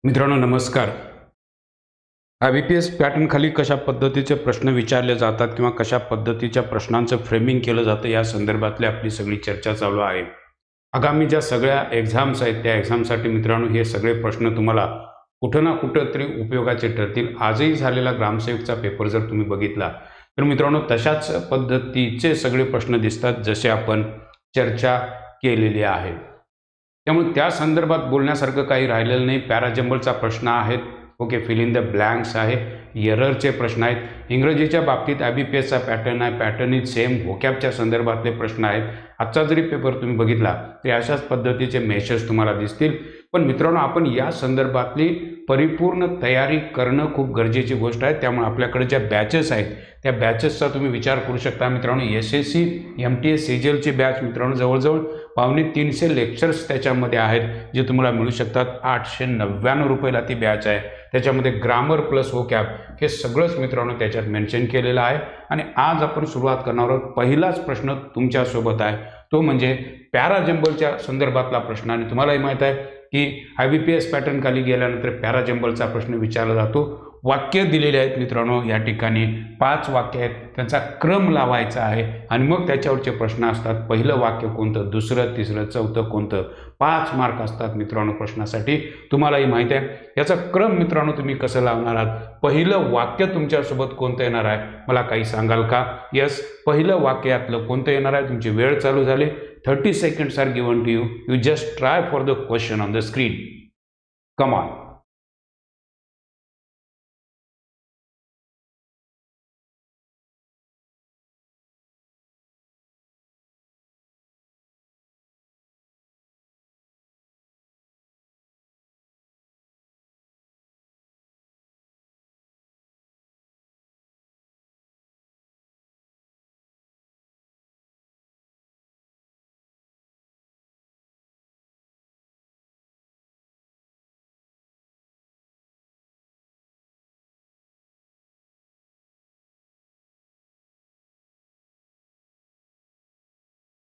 मित्रांनो नमस्कार. IBPS pattern खाली कशा पद्धतीचे प्रश्न विचारले जातात किंवा कशा पद्धतीच्या प्रश्नांचं फ्रेमिंग केलं जातं या संदर्भातली आपली सगळी चर्चा चालू आहे. आगामी ज्या सगळ्या एक्झाम्स आहेत त्या एक्झामसाठी मित्रांनो हे सगळे प्रश्न तुम्हाला कुठं ना कुठं तरी उपयोगाचे ठरतील. आजही झालेला ग्रामसेवकचा पेपर जर तुम्ही बघितला तर मित्रांनो तशाच पद्धतीचे सगळे प्रश्न दिसतात जसे आपण चर्चा केलेली आहे. त्यामुळे त्या संदर्भात बोलण्यासारखं काही राहिलेलं नाही. पॅराजंबलचा प्रश्न आहेत, okay, fill in the blanks आहे, एररचे प्रश्न आहेत. इंग्रजीच्या बाबतीत IBPSचा पॅटर्न आहे, पॅटर्न इज सेम. व्होकॅबच्या संदर्भातले प्रश्न आहेत. आजचा जरी पेपर तुम्ही बघितला तरी अशाच पद्धतीचे मेसेज तुम्हाला दिसतील. पण मित्रांनो आपण या संदर्भातली परिपूर्ण तयारी करणं खूप गरजेची गोष्ट आहे. त्यामुळे आपल्याकडे ज्या बॅचेस आहेत त्या बॅचेसचा तुम्ही विचार करू शकता. मित्रांनो SSC MTS CGLची बॅच मित्रांनो जवळजवळ 250 लेक्चर्स त्याच्यामध्ये आहेत जे तुम्हाला मिळू शकतात. 899 रुपयाला ती बॅच आहे. त्याच्यामध्ये ग्रामर प्लस व्होकॅब हे सगळंच मित्रांनो त्याच्यात मेन्शन केलेलं आहे. आणि आज आपण सुरुवात करणार आहोत. पहिलाच प्रश्न तुमच्यासोबत आहे तो म्हणजे पॅराजंबलच्या संदर्भातला प्रश्न. आणि तुम्हालाही माहीत आहे की IBPS पॅटर्न खाली गेल्यानंतर पॅराजंबलचा प्रश्न विचारला जातो. वाक्य दिलेले आहेत मित्रांनो, या ठिकाणी 5 वाक्य आहेत, त्यांचा क्रम लावायचा आहे आणि मग त्याच्यावरचे प्रश्न असतात. पहिलं वाक्य कोणतं, दुसरं, तिसरं, चौथं कोणतं. 5 मार्क असतात मित्रांनो प्रश्नासाठी. तुम्हालाही माहिती आहे याचा क्रम मित्रांनो तुम्ही कसं लावणार आहात. पहिलं वाक्य तुमच्यासोबत कोणतं येणार आहे मला काही सांगाल का? यस, पहिलं वाक्य यातलं कोणतं येणार आहे. तुमची वेळ चालू झाली. 30 seconds are given to you. You just try for the question on the screen. Come on.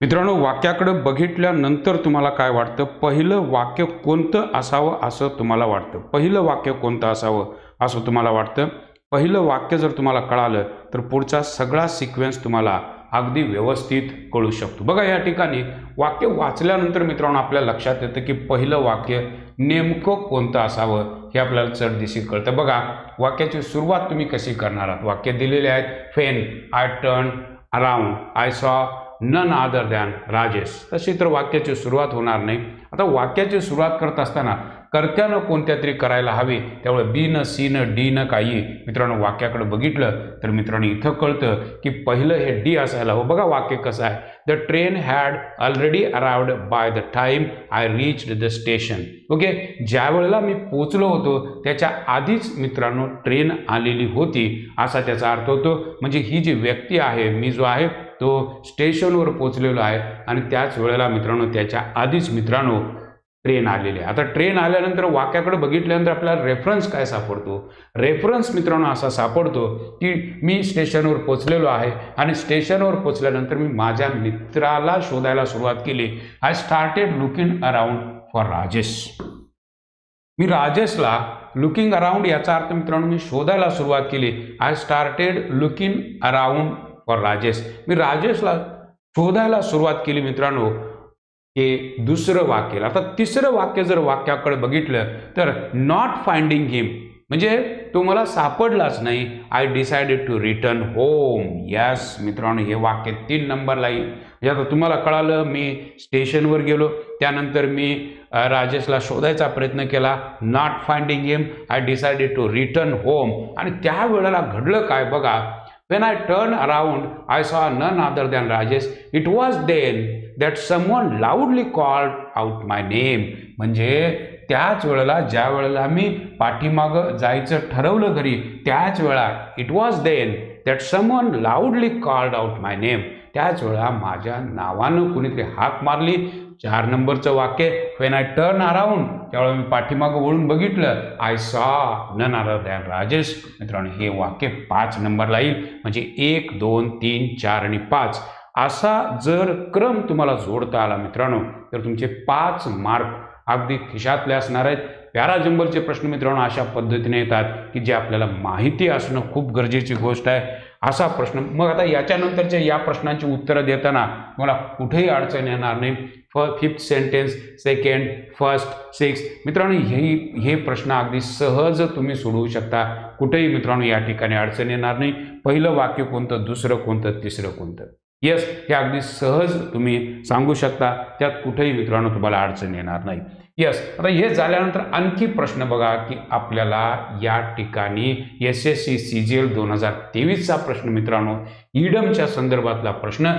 मित्रांनो वाक्याकडे बघितल्यानंतर तुम्हाला काय वाटतं, पहिलं वाक्य कोणतं असावं असं तुम्हाला वाटतं? पहिलं वाक्य कोणतं असावं असं तुम्हाला वाटतं? पहिलं वाक्य जर तुम्हाला कळालं तर पुढचा सगळा सिक्वेन्स तुम्हाला अगदी व्यवस्थित कळू शकतो. बघा या ठिकाणी वाक्य वाचल्यानंतर मित्रांनो आपल्या लक्षात येतं की पहिलं वाक्य नेमकं कोणतं असावं हे आपल्याला चढदिशी कळतं. बघा वाक्याची सुरुवात तुम्ही कशी करणार आहात. वाक्य दिलेले आहेत. When I turn around I saw none other than Rajesh. तशी तर वाक्याची सुरुवात होणार नाही. आता वाक्याची सुरुवात करत असताना कर्त्यानं कोणत्या तरी करायला हवी. त्यामुळे बी न सी न डी न काही मित्रांनो वाक्याकडे बघितलं तर मित्रांनो इथं कळतं की पहिलं हे डी असायला हवं. बघा वाक्य कसं आहे. The train had already arrived by the time I reached the station. Okay, ज्या वेळेला मी पोचलो होतो त्याच्या आधीच मित्रांनो ट्रेन आलेली होती असा त्याचा अर्थ होतो. म्हणजे ही जी व्यक्ती आहे, मी जो आहे तो स्टेशनवर पोचलेलो आहे आणि त्याच वेळेला मित्रांनो त्याच्या आधीच मित्रांनो ट्रेन आलेली आहे. आता ट्रेन आल्यानंतर वाक्याकडे बघितल्यानंतर आपल्याला रेफरन्स काय सापडतो. रेफरन्स मित्रांनो असा सापडतो की मी स्टेशनवर पोचलेलो आहे आणि स्टेशनवर पोचल्यानंतर मी माझ्या मित्राला शोधायला सुरुवात केली. I started looking around for Rajesh. मी राजेशला लुकिंग अराउंड याचा अर्थ मित्रांनो मी शोधायला सुरुवात केली. I started looking around for Rajesh. मी राजेशला शोधायला सुरुवात केली मित्रांनो. हे दुसरं वाक्य. आता तिसरं वाक्य जर वाक्याकडे बघितलं तर नॉट फाइंडिंग हिम म्हणजे तो मला सापडलाच नाही. I decided to return home. Yes मित्रांनो हे वाक्य 3 नंबरला येईल. म्हणजे आता तुम्हाला कळालं मी स्टेशनवर गेलो, त्यानंतर मी राजेशला शोधायचा प्रयत्न केला. Not finding him, I decided to return home. आणि त्यावेळेला घडलं काय बघा. When I turned around, I saw none other than Rajesh. It was then that someone loudly called out my name. म्हणजे त्याच वेळेला ज्या वेळेला मी पाठीमागं जायचं ठरवलं घरी त्याच वेळा it was then that someone loudly called out my name. त्याच वेळा माझ्या नावानं कुणीतरी हाक मारली. 4 नंबरचं वाक्य. When I turned around त्यावेळेला मी पाठीमागं वळून बघितलं. I saw none other than Rajesh. मित्रांनो हे वाक्य 5 नंबरला येईल. म्हणजे 1 2 3 4 आणि 5 असा जर क्रम तुम्हाला जोडता आला मित्रांनो तर तुमचे 5 मार्क अगदी खिशातले असणार आहेत. पॅराजंबलचे प्रश्न मित्रांनो अशा पद्धतीने येतात की जे आपल्याला माहिती असणं खूप गरजेची गोष्ट आहे असा प्रश्न। मग आता याच्यानंतरच्या या प्रश्नांची उत्तरं देताना मला कुठेही अडचण येणार नाही। Fifth sentence, second, first, sixth मित्रांनो हे प्रश्न अगदी सहज तुम्ही सोडवू शकता, कुठेही मित्रांनो या ठिकाणी अडचण येणार नाही। पहिलं वाक्य कोणतं, दुसरं कोणतं, तिसरं कोणतं, येस हे अगदी सहज तुम्ही सांगू शकता, त्यात कुठेही मित्रांनो तुम्हाला अडचण येणार नाही। यस, आता हे झाल्यानंतर आणखी प्रश्न बघा की आपल्याला या ठिकाणी SSC CGL 2023चा प्रश्न मित्रांनो, इडमच्या संदर्भातला प्रश्न।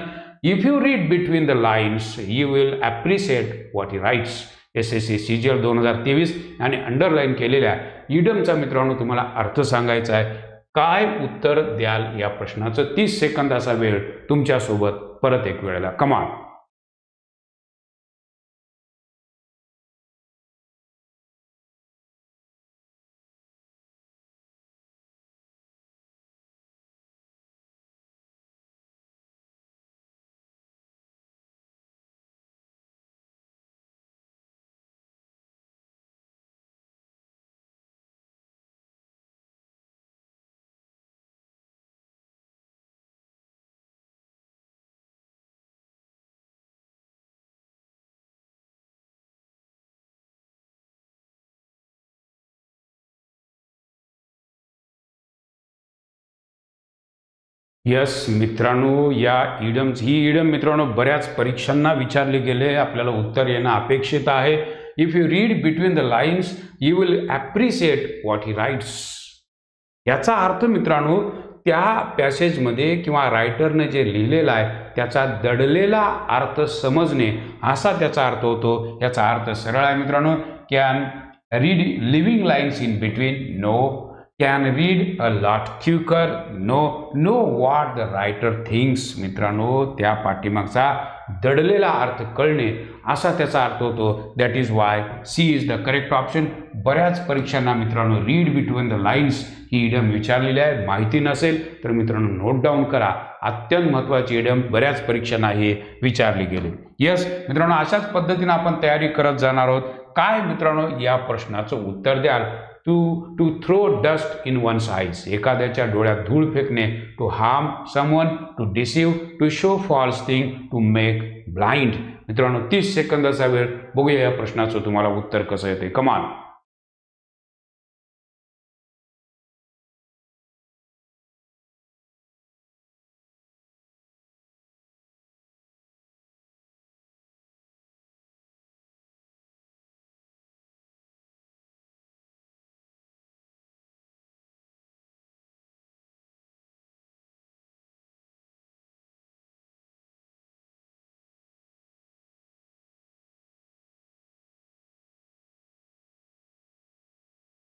If you read between the lines you will appreciate what he writes. SSC CGL 2023 आणि अंडरलाईन केलेल्या इडमचा मित्रांनो तुम्हाला अर्थ सांगायचा आहे। काय उत्तर द्याल या प्रश्नाचं? 30 सेकंदाचा वेळ तुमच्यासोबत परत एक वेळेला, कमाल। यस मित्रांनो, ही इडम मित्रांनो बऱ्याच परीक्षांना विचारले गेले, आपल्याला उत्तर येणं अपेक्षित आहे। If you read between the lines you will appreciate what he writes. याचा अर्थ मित्रांनो त्या पॅसेजमध्ये किंवा रायटरने जे लिहिलेलं आहे त्याचा दडलेला अर्थ समजणे असा त्याचा अर्थ होतो। याचा अर्थ सरळ आहे मित्रांनो, can read living lines in between, no. Can read a lot quicker, no. Know what the writer thinks मित्रांनो त्या पाठीमागचा दडलेला अर्थ कळणे असा त्याचा अर्थ होतो। That is why C is the correct option. बऱ्याच परीक्षांना मित्रांनो रीड बिटवीन द लाईन्स ही इडम विचारलेली आहे, माहिती नसेल तर मित्रांनो नोट डाऊन करा, अत्यंत महत्त्वाची इडम बऱ्याच परीक्षांना हे विचारली गेली। यस मित्रांनो, अशाच पद्धतीने आपण तयारी करत जाणार आहोत। काय मित्रांनो या प्रश्नाचं उत्तर द्याल? To throw dust in one's eyes, एखाद्याच्या डोळ्यात धूळ फेकणे। To harm someone, to deceive, to show false thing, to make blind. मित्रांनो 30 सेकंदाचा वेळ, बघूया या प्रश्नाचं तुम्हाला उत्तर कसं येते, कमाल।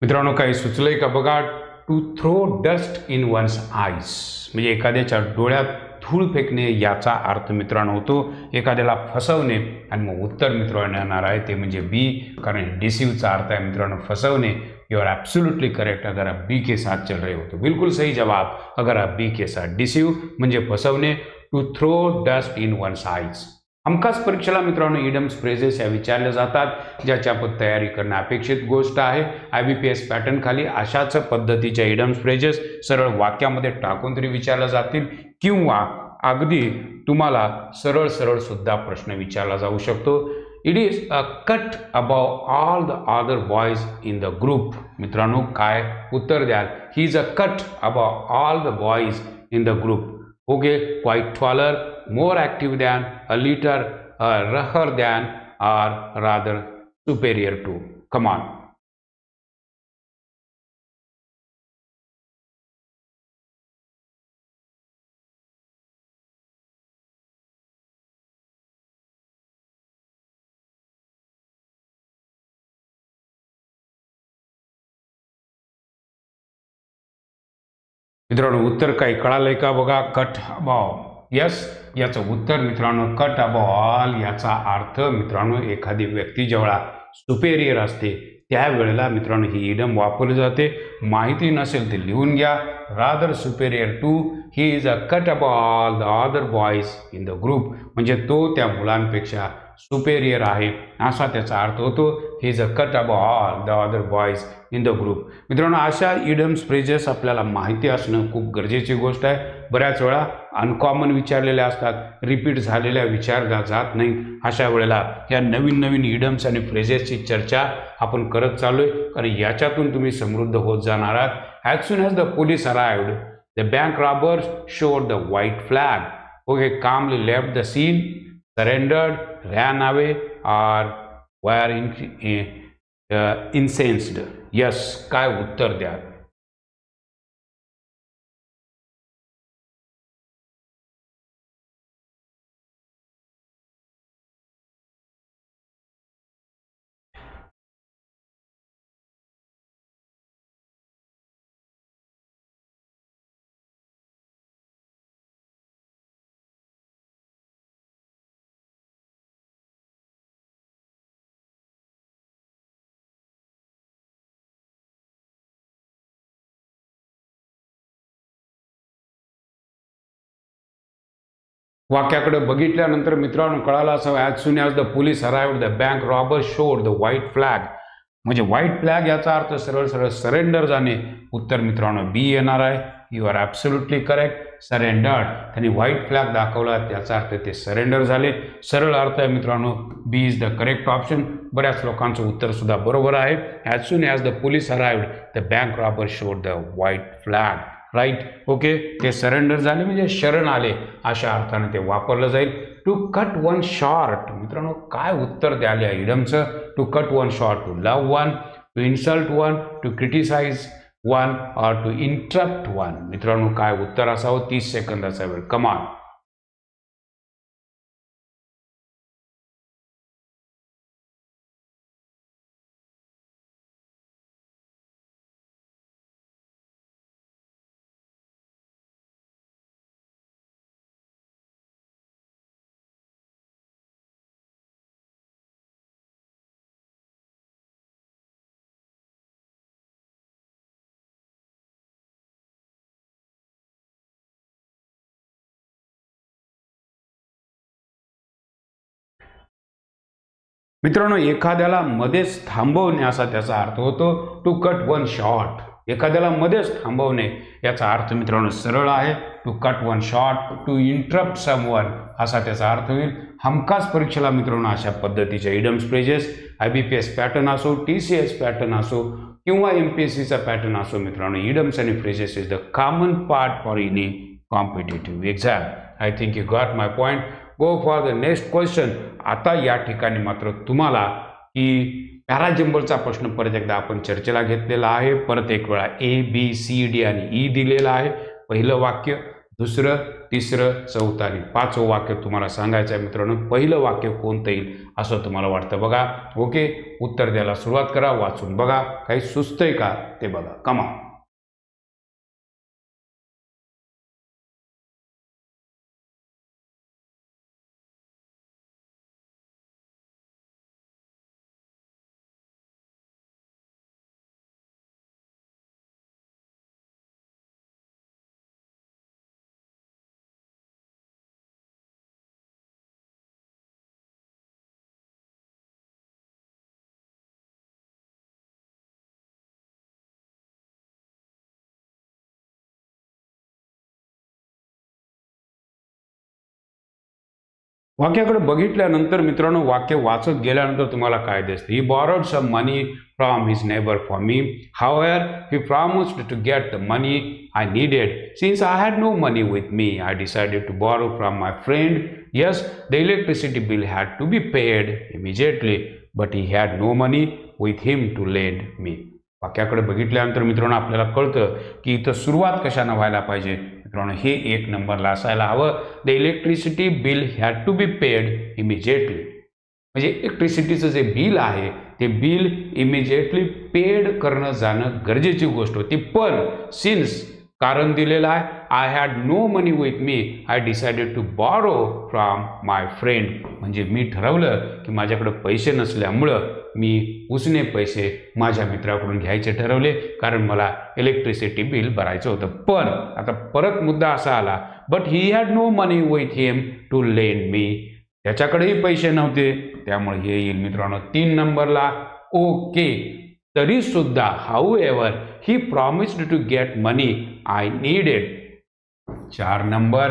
मित्रांनो काही सुचलंय का बघा? To throw dust in one's eyes म्हणजे एखाद्याच्या डोळ्यात धूळ फेकणे याचा अर्थ मित्रांनो होतो एखाद्याला फसवणे। आणि मग उत्तर मित्रांनो येणार आहे ते म्हणजे बी, कारण डिसीवचा अर्थ आहे मित्रांनो फसवणे। यू आर एब्सोल्युटली करेक्ट, अगर आप बी के साथ चल रहे हो तो बिल्कुल सही जवाब, अगर आप बी के साथ। डिसीव म्हणजे फसवणे, to throw dust in one's eyes. हमखास परीक्षेला मित्रांनो इडम्स फ्रेजेस या विचारल्या जातात, ज्याची आपण तयारी करणं अपेक्षित गोष्ट आहे। IBPS पॅटर्न खाली अशाच पद्धतीच्या इडम्स फ्रेजेस सरळ वाक्यामध्ये टाकून तरी विचारल्या जातील, किंवा अगदी तुम्हाला सरळ सरळ सुद्धा प्रश्न विचारला जाऊ शकतो। It is a cut above all the other boys in the group. मित्रांनो काय उत्तर द्याल? ही is a cut above all the boys in the group. Okay, quite taller, more active than, a little rougher than, or rather superior to. Come on. मित्रांनो उत्तर काही कळालंय का बघा? Cut above, yes याचं उत्तर मित्रांनो कट अबाव ऑल याचा अर्थ मित्रांनो एखादी व्यक्ती जेव्हा सुपेरियर असते त्यावेळेला मित्रांनो ही इडम वापरली जाते। माहिती नसेल ते लिहून घ्या। Rather superior to, he is a cut above all the other boys in the group म्हणजे तो त्या मुलांपेक्षा सुपेरियर आहे असा त्याचा अर्थ होतो. ही is a cut above all the other boys in the group. मित्रांनो, अशा इडम्स फ्रेजेस आपल्याला माहिती असणं खूप गरजेची गोष्ट आहे. बऱ्याच वेळा अनकॉमन विचारलेल्या असतात, रिपीट झालेल्या विचारल्या जात नाही. अशा वेळेला या नवीन नवीन इडम्स आणि फ्रेजेसची चर्चा आपण करत चाललोय, कारण याच्यातून तुम्ही समृद्ध होत जाणार आहात. As soon as the police arrived the bank robbers showed the white flag. Okay, calmly left the scene, surrendered, ran away or were इन्सेन्स्ड. Yes, काय उत्तर द्या. वाक्याकडे बघितल्यानंतर मित्रांनो कळालं असं, as soon as the police arrived the bank robbers showed the white flag. म्हणजे white flag याचा अर्थ सरळ सरळ सरेंडर जाणे. उत्तर मित्रांनो बी येणार आहे. You are absolutely correct. Surrendered, त्यांनी व्हाईट फ्लॅग दाखवला, त्याचा अर्थ ते सरेंडर झाले. सरळ अर्थ आहे मित्रांनो, B is the correct option. बऱ्याच लोकांचं उत्तर सुद्धा बरोबर आहे. As soon as the police arrived the bank robbers showed the white flag. Right. Okay, ते सरेंडर झाले म्हणजे शरण आले अशा अर्थाने ते वापरलं जाईल. To cut one short. मित्रांनो, काय उत्तर द्याल या इडमचं? To cut one short, to love one, to insult one, to criticise one और टू इंटरप्ट वन. मित्रांनो, काय उत्तर असावं? 30 सेकंदाचा वेळ. कमाल. मित्रांनो, एखाद्याला मध्येच थांबवणे असा त्याचा अर्थ होतो. To cut one short. एखाद्याला मध्येच थांबवणे याचा अर्थ मित्रांनो सरळ आहे. To cut one short. To interrupt someone असा त्याचा अर्थ होईल. हमखास परीक्षेला मित्रांनो अशा पद्धतीच्या इडम्स फ्रेजेस IBPS पॅटर्न असो, TCS पॅटर्न असो किंवा MPSCचा पॅटर्न असो, मित्रांनो इडम्स आणि phrases is the common part for any competitive exam. I think you got my point. Go for the next question. आता या ठिकाणी मात्र तुम्हाला की पॅराजंबलचा प्रश्न परत एकदा आपण चर्चेला घेतलेला आहे. परत एक वेळा ABCD आणि E दिलेला आहे. पहिलं वाक्य, दुसरं, तिसरं, चौथं आणि 5वं वाक्य तुम्हाला सांगायचं आहे. मित्रांनो, पहिलं वाक्य कोणतं येईल असं तुम्हाला वाटतं बघा. ओके, उत्तर द्यायला सुरुवात करा. वाचून बघा, काही सुचतंय का ते बघा. कमा. वाक्याकडे बघितल्यानंतर मित्रांनो वाक्य वाचत गेल्यानंतर तुम्हाला काय दिसतं? He borrowed some money from his neighbour for me. However he promised to get the money I needed. Since I had no money with me, I decided to borrow from my friend. Yes, the electricity bill had to be paid immediately, but he had no money with him to lend me. वाक्याकडे बघितल्यानंतर मित्रांनो आपल्याला कळतं की इथं सुरुवात कशाने व्हायला पाहिजे. मित्रांनो हे 1 नंबरला असायला हवं. The electricity bill had to be paid immediately. म्हणजे इलेक्ट्रिसिटीचं जे बिल आहे ते बिल इमिजिएटली पेड करणं जाणं गरजेची गोष्ट होती. पण सिन्स कारण दिलेलं आहे, I had no money with me, I decided to borrow from my friend. म्हणजे मी ठरवलं की माझ्याकडे पैसे नसल्यामुळं मी उसने पैसे माझ्या मित्राकडून घ्यायचे ठरवले, कारण मला इलेक्ट्रिसिटी बिल भरायचं होतं. पण आता परत मुद्दा असा आला, but he had no money with him to lend me. त्याच्याकडेही पैसे नव्हते, त्यामुळे हे येईल मित्रांनो 3 नंबरला. ओके, तरी सुद्धा however he promised to get money I needed. 4 number,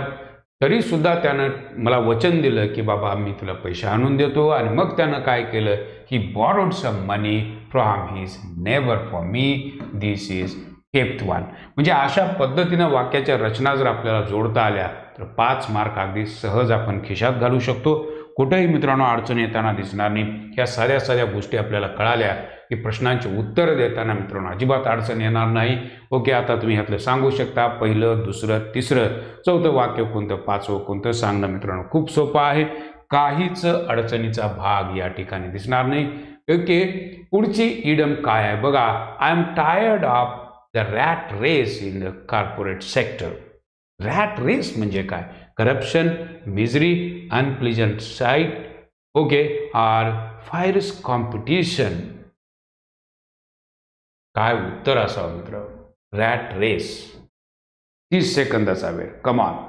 तरी सुद्धा त्यानं मला वचन दिलं की बाबा मी तुला पैसे आणून देतो, आणि मग त्यानं काय केलं, he borrowed some money from his neighbour for me, this is 5th one. म्हणजे अशा पद्धतीनं वाक्याच्या रचना जर आपल्याला जोडता आल्या तर 5 मार्क अगदी सहज आपण खिशात घालू शकतो. कुठेही मित्रांनो अडचण येताना दिसणार नाही. ह्या साऱ्या साऱ्या गोष्टी आपल्याला कळाल्या की प्रश्नांची उत्तर देताना मित्रांनो अजिबात अडचण येणार नाही. ओके, आता तुम्ही ह्यातलं सांगू शकता पहिलं, दुसरं, तिसरं, चौथं वाक्य कोणतं, 5वं कोणतं सांगणं मित्रांनो खूप सोपं आहे. काहीच अडचणीचा भाग या ठिकाणी दिसणार नाही. ओके, पुढची इडम काय आहे बघा. I am tired of the rat race in the corporate sector. Rat race म्हणजे काय? Corruption, misery, unpleasant sight, okay, or fierce competition. काय उत्तर असावं मित्र? Rat race. 30 सेकंदाचा वेळ, कमाल.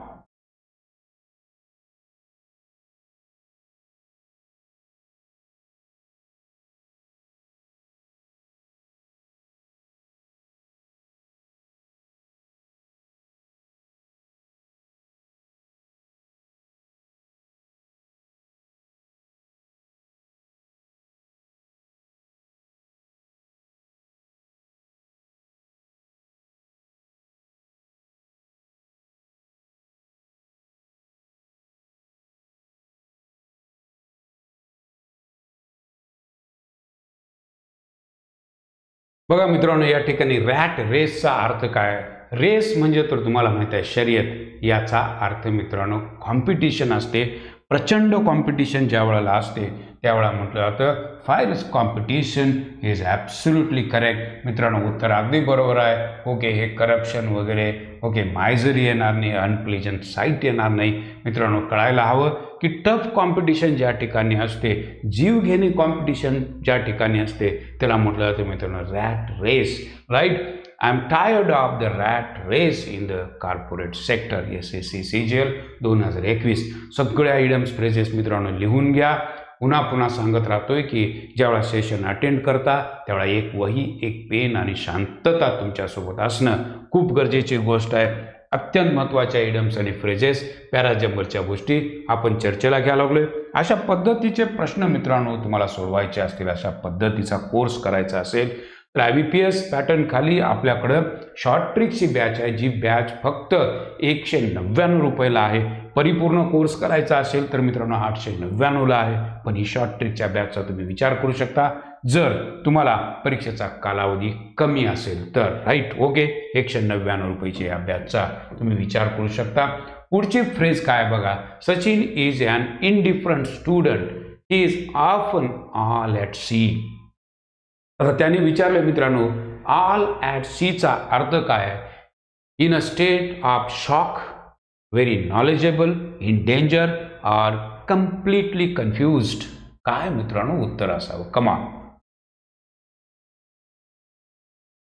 बघा मित्रांनो, या ठिकाणी रॅट रेसचा अर्थ काय? रेस म्हणजे तर तुम्हाला माहिती आहे शर्यत. याचा अर्थ मित्रांनो कॉम्पिटिशन असते. प्रचंड कॉम्पिटिशन ज्या वेळेला असते त्यावेळेला म्हटलं जातं फायरस कॉम्पिटिशन इज ॲब्सोल्युटली करेक्ट. मित्रांनो उत्तर अगदी बरोबर आहे. ओके, हे करप्शन वगैरे, ओके, मायझरी येणार नाही, अनप्लेजंट साईट येणार नाही. मित्रांनो कळायला हवं की टफ कॉम्पिटिशन ज्या ठिकाणी असते, जीवघेणी कॉम्पिटिशन ज्या ठिकाणी असते त्याला म्हटलं जातं मित्रांनो rat race. Right. I am tired of the rat race in the corporate sector. SSC CGL 2021. सगळ्या इडम्स फ्रेजेस मित्रांनो लिहून घ्या. पुन्हा पुन्हा सांगत राहतोय की ज्यावेळा सेशन अटेंड करता त्यावेळा एक वही, एक पेन आणि शांतता तुमच्यासोबत असणं खूप गरजेची गोष्ट आहे. अत्यंत महत्त्वाच्या इडम्स आणि फ्रेजेस, पॅराजंबरच्या गोष्टी आपण चर्चेला घ्यायला लागलोय. अशा पद्धतीचे प्रश्न मित्रांनो तुम्हाला सोडवायचे असतील, अशा पद्धतीचा कोर्स करायचा असेल तर IBPS पॅटर्न खाली आपल्याकडं शॉर्ट ट्रिकची बॅच आहे, जी बॅच फक्त 199 रुपयाला आहे. परिपूर्ण कोर्स करायचा असेल तर मित्रांनो 899ला आहे. पण ही शॉर्ट ट्रिकच्या बॅचचा तुम्ही विचार करू शकता जर तुम्हाला परीक्षेचा कालावधी कमी असेल तर. राईट. ओके, 199 रुपयाची या बॅचचा तुम्ही विचार करू शकता. पुढची फ्रेज काय बघा. Sachin is an indifferent student, he is often all at sea. आता त्याने विचारलं मित्रांनो ऑल ॲट सीचा अर्थ काय आहे? In a state of shock, very knowledgeable, in danger, or completely confused. काय मित्रांनो उत्तर असावं? कमाल.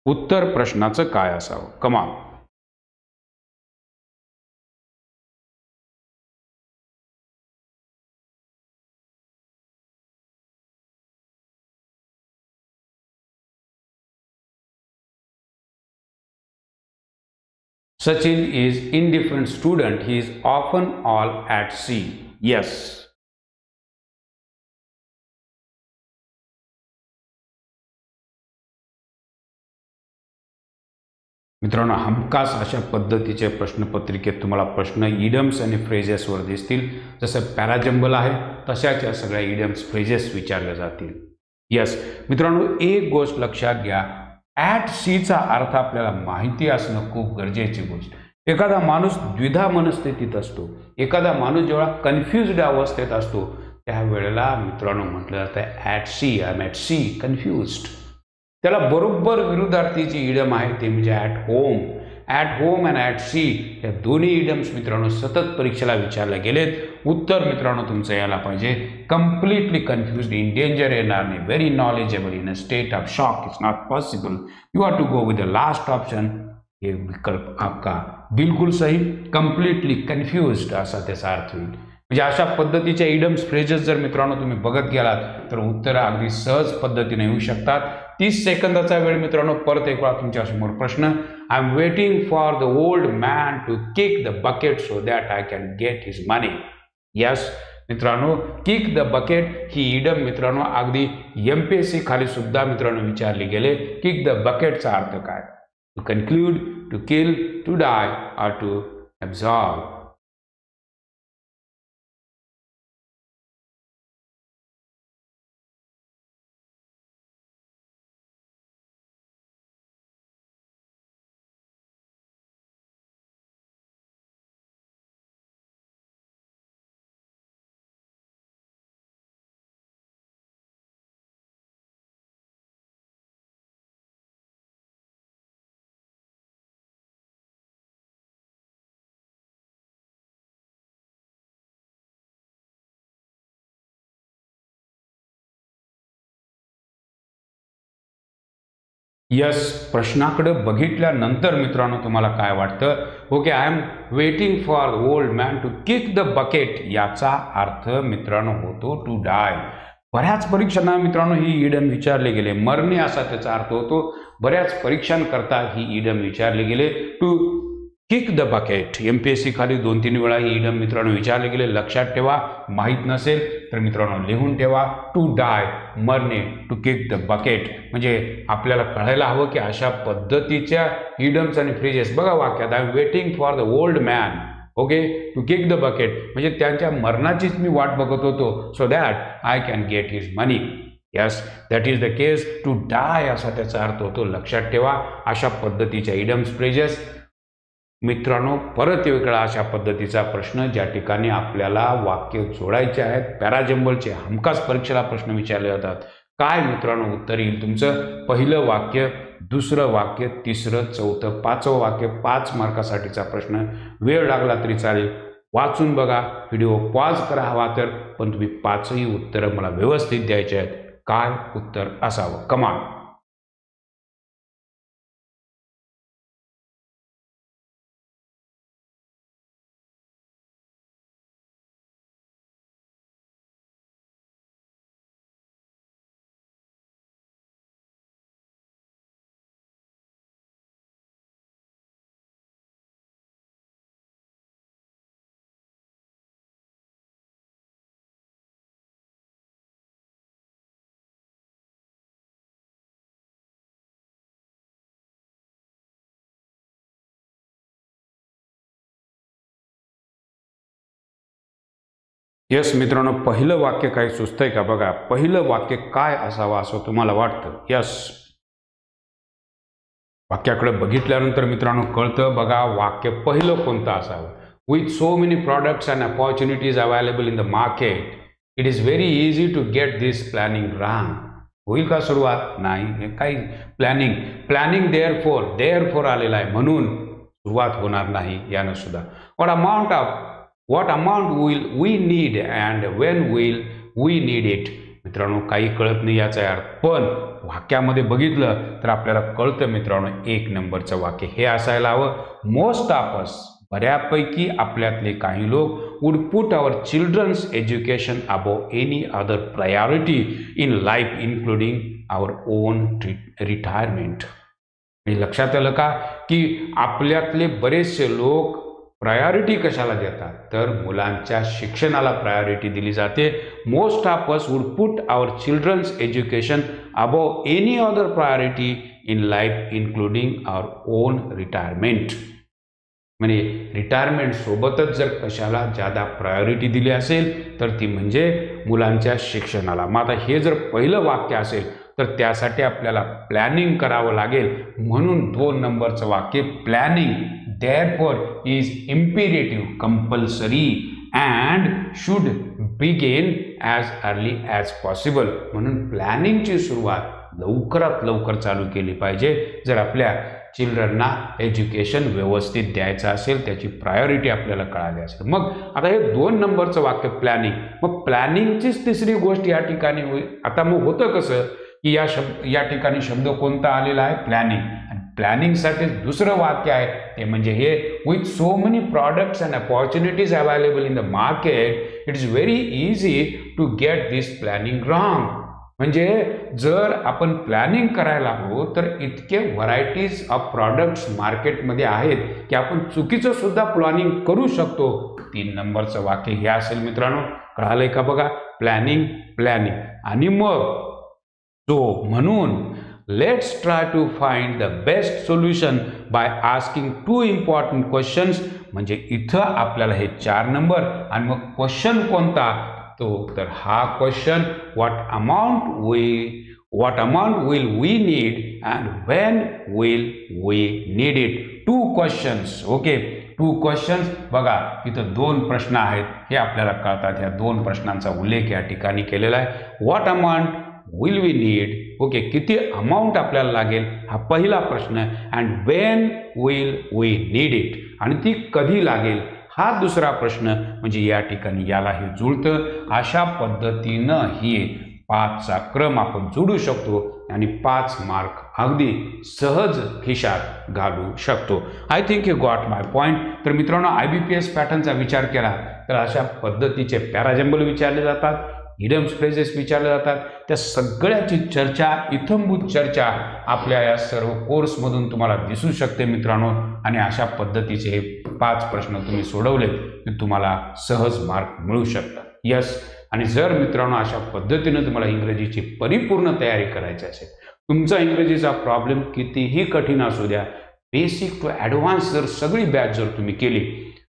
उत्तर प्रश्नाचं काय असावं? कमाल. Sachin is indifferent student. He is often all at sea. Yes. मित्रांनो हमखास अशा पद्धतीचे प्रश्नपत्रिकेत तुम्हाला प्रश्न इडम्स आणि फ्रेजेसवर दिसतील. जसं पॅराजंबल आहे तशाच या सगळ्या इडम्स फ्रेजेस विचारल्या जातील. यस मित्रांनो, एक गोष्ट लक्षात घ्या, ॲट सीचा अर्थ आपल्याला माहिती असणं खूप गरजेची गोष्ट. एखादा माणूस द्विधा मनस्थितीत असतो, एखादा माणूस जेव्हा कन्फ्युज्ड अवस्थेत असतो त्यावेळेला मित्रांनो म्हटलं जातं at sea, I am at sea confused. त्याला बरोबर विरुद्धार्थीची इडम आहे ते म्हणजे at home. At home and at sea या दोन्ही इडम्स मित्रांनो सतत परीक्षेला विचारले गेलेत. उत्तर मित्रांनो तुमचं यायला पाहिजे कम्प्लिटली कन्फ्युज्ड, इन डेंजर येणार नाही, very knowledgeable, in a state of shock it's not possible, you are to go with the last option. हे विकल्प आपका बिलकुल सही. कम्प्लिटली कन्फ्युज्ड असा त्याचा अर्थ होईल. म्हणजे अशा पद्धतीच्या इडम्स फ्रेजेस जर मित्रांनो तुम्ही बघत गेलात तर उत्तरं अगदी सहज पद्धतीने येऊ शकतात. 30 सेकंदाचा वेळ मित्रांनो. परत एक वेळा तुमच्यासमोर प्रश्न. I am waiting for the old man to kick the bucket so that I can get his money. Yes मित्रांनो, किक द बकेट ही इडम मित्रांनो अगदी MPSC खाली सुद्धा मित्रांनो विचारली गेले. किक द बकेटचा अर्थ काय? To conclude, to kill, to die or to absolve. Yes, प्रश्नाकडे बघितल्यानंतर मित्रांनो तुम्हाला काय वाटतं? Okay, I am waiting for old man to kick the bucket याचा अर्थ मित्रांनो होतो टू डाय. बऱ्याच परीक्षांना मित्रांनो ही इडम विचारले गेले. मरणे असा त्याचा अर्थ होतो. बऱ्याच परीक्षांकरता ही इडम विचारले गेले. To kick the bucket MPSC खाली 2-3 वेळा ही इडम मित्रांनो विचारले गेले. लक्षात ठेवा. माहीत नसेल तर मित्रांनो लिहून ठेवा. टू डाय मरणे, टू किक द बकेट. म्हणजे आपल्याला कळायला हवं की अशा पद्धतीच्या इडम्स आणि फ्रेजेस बघा वाक्यात. I am waiting for the old man okay to kick the bucket म्हणजे त्यांच्या मरणाचीच मी वाट बघत होतो so that I can get his money. Yes, that is the case. To die असा त्याचा अर्थ होतो. लक्षात ठेवा. अशा पद्धतीच्या इडम्स फ्रेजेस मित्रांनो परत एक वेळा अशा पद्धतीचा प्रश्न ज्या ठिकाणी आपल्याला वाक्य जोडायचे आहेत. पॅराजंबलचे हमखास परीक्षेला प्रश्न विचारले जातात. काय मित्रांनो उत्तर येईल तुमचं? पहिलं वाक्य, दुसरं वाक्य, तिसरं, चौथं, पाचवं वाक्य. 5 मार्कासाठीचा प्रश्न. वेळ लागला तरी चालेल. वाचून बघा. व्हिडिओ पॉज करा हवा तर, पण तुम्ही 5ही उत्तरं मला व्यवस्थित द्यायचे आहेत. काय उत्तर असावं? कमाल. यस मित्रांनो, पहिलं वाक्य काही सुचतंय का बघा. पहिलं वाक्य काय असावं असं तुम्हाला वाटतं? यस, वाक्याकडे बघितल्यानंतर मित्रांनो कळतं. बघा वाक्य पहिलं कोणतं असावं. With so many products and opportunities available in the market it is very easy to get this planning wrong. होईल का सुरुवात? नाही. हे काही प्लॅनिंग देअरफोर आलेला आहे म्हणून सुरुवात होणार नाही यानं सुद्धा. What amount will we need and when will we need it? मित्रांनो काही कळत नाही याचा अर्थ, पण वाक्यामध्ये बघितलं तर आपल्याला कळतं मित्रांनो. 1 नंबरचं वाक्य हे असायला हवं. मोस्ट ऑफ अस बऱ्यापैकी आपल्यातले काही लोक would put our children's education above any other priority in life including our own retirement. लक्षात आलं का की आपल्यातले बरेचसे लोक प्रायोरिटी कशाला देतात तर मुलांच्या शिक्षणाला प्रायोरिटी दिली जाते. Most of us would put our children's education above any other priority in life including our own retirement. म्हणजे रिटायरमेंट सोबतच जर कशाला जादा प्रायोरिटी दिली असेल तर ती म्हणजे मुलांच्या शिक्षणाला. मग आता हे जर पहिलं वाक्य असेल तर त्यासाठी आपल्याला प्लॅनिंग करावं लागेल. म्हणून 2 नंबरचं वाक्य planning therefore is imperative, compulsory and should begin as early as possible. म्हणून प्लॅनिंगची सुरुवात लवकरात लवकर चालू केली पाहिजे जर आपल्या चिल्ड्रनना एज्युकेशन व्यवस्थित द्यायचं असेल, त्याची प्रायोरिटी आपल्याला कळाली असेल. मग आता हे 2 नंबरचं वाक्य प्लॅनिंग. मग प्लॅनिंगचीच तिसरी गोष्ट या ठिकाणी होईल. आता मग होतं कसं की या ठिकाणी शब्द कोणता आलेला आहे? प्लॅनिंग. आणि प्लॅनिंगसाठी दुसरं वाक्य आहे ते म्हणजे हे with so many products and opportunities available in the market it is very easy to get this planning wrong. म्हणजे जर आपण प्लॅनिंग करायला हवं तर इतके व्हरायटीज ऑफ प्रॉडक्ट्स मार्केटमध्ये आहेत की आपण चुकीचं सुद्धा प्लॅनिंग करू शकतो. 3 नंबरचं वाक्य हे असेल मित्रांनो. कळालंय का बघा? प्लॅनिंग प्लॅनिंग आणि मग तो म्हणून let's try to find the best solution by asking 2 important questions. म्हणजे इथं आपल्याला हे 4 नंबर आणि मग क्वेश्चन कोणता तो तर हा question what amount will we need and when will we need it. 2 questions. Okay, 2 questions. बघा इथं 2 प्रश्न आहेत हे आपल्याला कळतात. ह्या 2 प्रश्नांचा उल्लेख या ठिकाणी केलेला आहे. What amount will we need. Okay, किती अमाऊंट आपल्याला लागेल हा पहिला प्रश्न. And when will we need it, आणि ती कधी लागेल हा दुसरा प्रश्न. म्हणजे या ठिकाणी याला हे जुळतं. अशा पद्धतीनं ही 5चा क्रम आपण जोडू शकतो आणि 5 मार्क अगदी सहज खिशात घालू शकतो. I think you got my point. तर मित्रांनो, IBPS पॅटर्नचा विचार केला तर अशा पद्धतीचे पॅराजंबल विचारले जातात, इडियम्स फ्रेजेस विचारले जातात. त्या सगळ्याची चर्चा, इत्थंभूत चर्चा आपल्या या सर्व कोर्समधून तुम्हाला दिसू शकते मित्रांनो. आणि अशा पद्धतीचे हे 5 प्रश्न तुम्ही सोडवले की तुम्हाला सहज मार्क मिळू शकतात. यस. आणि जर मित्रांनो अशा पद्धतीने तुम्हाला इंग्रजीची परिपूर्ण तयारी करायची असेल, तुमचा इंग्रजीचा प्रॉब्लेम कितीही कठीण असू द्या, बेसिक टू ॲडव्हान्स जर सगळी बॅच जर तुम्ही केली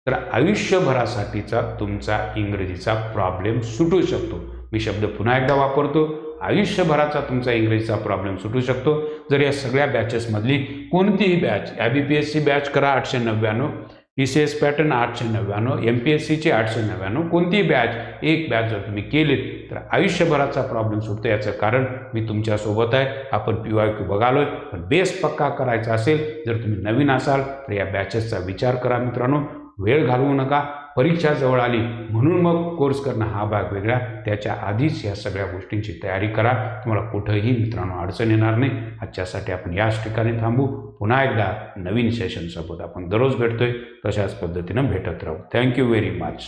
तर आयुष्यभरासाठीचा तुमचा इंग्रजीचा प्रॉब्लेम सुटू शकतो. मी शब्द पुन्हा एकदा वापरतो, आयुष्यभराचा तुमचा इंग्रजीचा प्रॉब्लेम सुटू शकतो. जर या सगळ्या बॅचेसमधली कोणतीही बॅच, IBPSची बॅच करा 899, TCS पॅटर्न 899, MPSCची 899, कोणतीही बॅच, एक बॅच जर तुम्ही केलीत तर आयुष्यभराचा प्रॉब्लेम सुटतो. याचं कारण मी तुमच्यासोबत आहे. आपण PYQ बघालोय, पण बेस पक्का करायचा असेल, जर तुम्ही नवीन असाल तर या बॅचेसचा विचार करा मित्रांनो. वेळ घालवू नका. परीक्षा जवळ आली म्हणून मग कोर्स करणं हा भाग वेगळा. त्याच्या आधीच या सगळ्या गोष्टींची तयारी करा. तुम्हाला कुठंही मित्रांनो अडचण येणार नाही. आजच्यासाठी आपण याच ठिकाणी थांबू. पुन्हा एकदा नवीन सेशनसोबत आपण दररोज भेटतोय, तशाच पद्धतीनं भेटत राहू. Thank you very much.